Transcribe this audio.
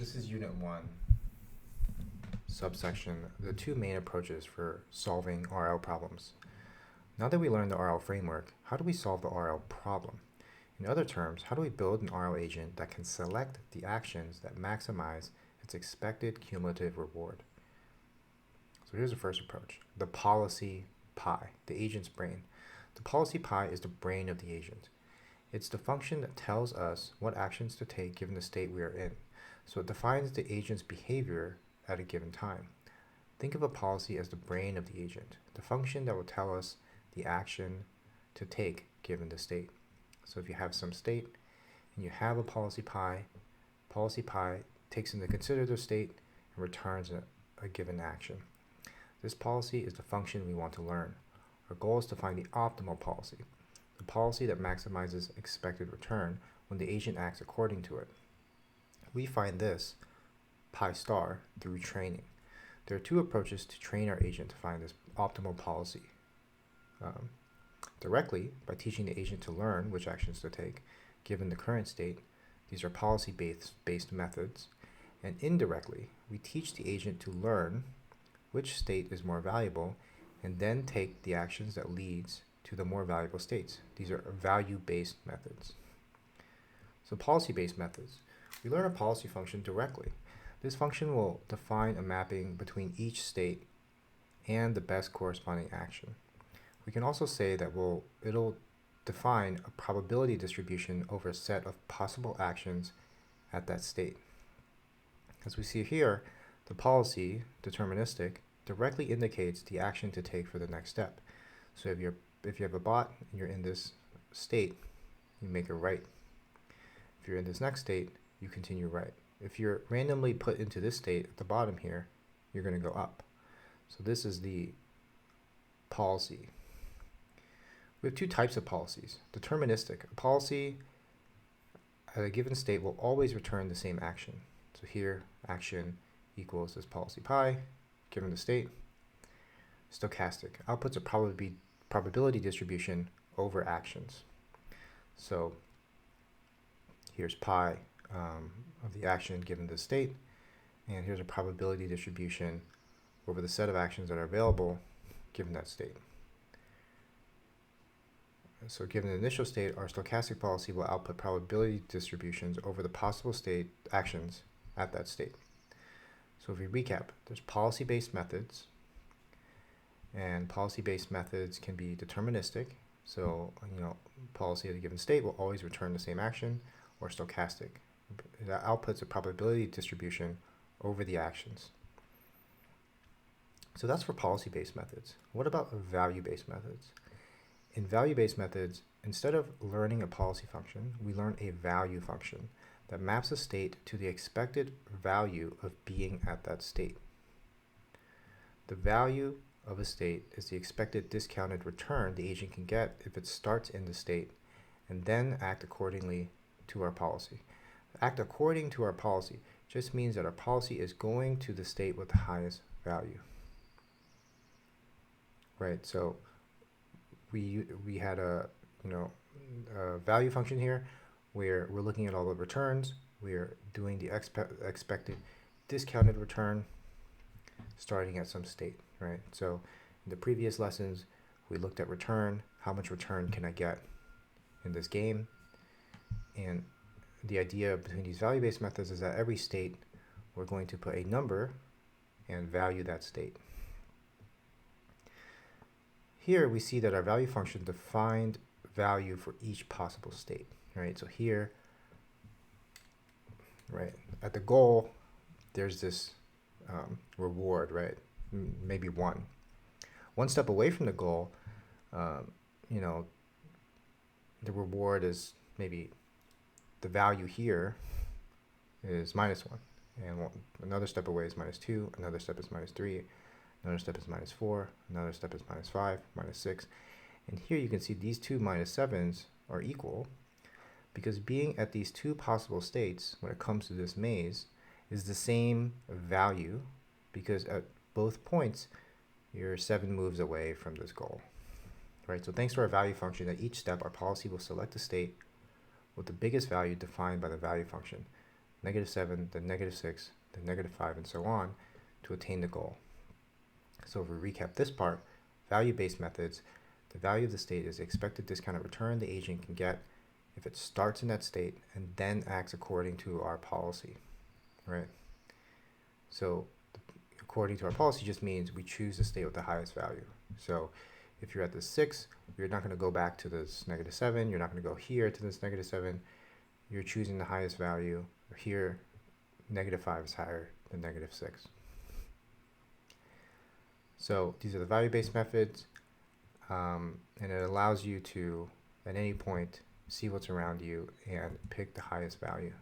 This is Unit 1, subsection, the two main approaches for solving RL problems. Now that we learned the RL framework, how do we solve the RL problem? In other terms, how do we build an RL agent that can select the actions that maximize its expected cumulative reward? So here's the first approach, the policy pi, the agent's brain. The policy pi is the brain of the agent. It's the function that tells us what actions to take given the state we are in. So it defines the agent's behavior at a given time. Think of a policy as the brain of the agent, the function that will tell us the action to take given the state. So if you have some state and you have a policy pi takes into consider the state and returns a given action. This policy is the function we want to learn. Our goal is to find the optimal policy, the policy that maximizes expected return when the agent acts according to it. We find this pi star through training. There are two approaches to train our agent to find this optimal policy. Directly, by teaching the agent to learn which actions to take, given the current state. These are policy-based methods. And indirectly, we teach the agent to learn which state is more valuable and then take the actions that leads to the more valuable states. These are value-based methods. So policy-based methods. We learn a policy function directly. This function will define a mapping between each state and the best corresponding action. We can also say that it'll define a probability distribution over a set of possible actions at that state. As we see here, the policy, deterministic, directly indicates the action to take for the next step. So if you have a bot and you're in this state, you make a right. If you're in this next state, you continue right. If you're randomly put into this state at the bottom here, you're going to go up. So this is the policy. We have two types of policies. Deterministic. A policy at a given state will always return the same action. So here, action equals this policy pi, given the state. Stochastic. Outputs a probability distribution over actions. So here's pi of the action given the state, and here's a probability distribution over the set of actions that are available given that state. So given the initial state, our stochastic policy will output probability distributions over the possible state actions at that state. So if we recap, there's policy-based methods, and policy-based methods can be deterministic. So, policy at a given state will always return the same action, or stochastic. That outputs a probability distribution over the actions. So that's for policy-based methods. What about value-based methods? In value-based methods, instead of learning a policy function, we learn a value function that maps a state to the expected value of being at that state. The value of a state is the expected discounted return the agent can get if it starts in the state and then act accordingly to our policy. Act according to our policy just means that our policy is going to the state with the highest value. Right, so we had a value function here where we're looking at all the returns. We're doing the expected discounted return starting at some state, right? So in the previous lessons, we looked at return. How much return can I get in this game? And the idea between these value-based methods is that every state, we're going to put a number and value that state. Here we see that our value function defined value for each possible state, right? So here, right, at the goal, there's this reward, right? Maybe one. One step away from the goal, the reward is maybe the value here is -1. And another step away is -2, another step is -3, another step is -4, another step is -5, -6. And here you can see these two -7s are equal because being at these two possible states when it comes to this maze is the same value because at both points you're 7 moves away from this goal. Right? So thanks to our value function, at each step our policy will select a state with the biggest value defined by the value function. -7, then -6, then -5, and so on to attain the goal. So if we recap this part, value-based methods, the value of the state is the expected discounted return the agent can get if it starts in that state and then acts according to our policy, right? So according to our policy just means we choose the state with the highest value. So if you're at the 6, you're not going to go back to this -7. You're not going to go here to this -7. You're choosing the highest value. Here, -5 is higher than -6. So these are the value-based methods, and it allows you to, at any point, see what's around you and pick the highest value.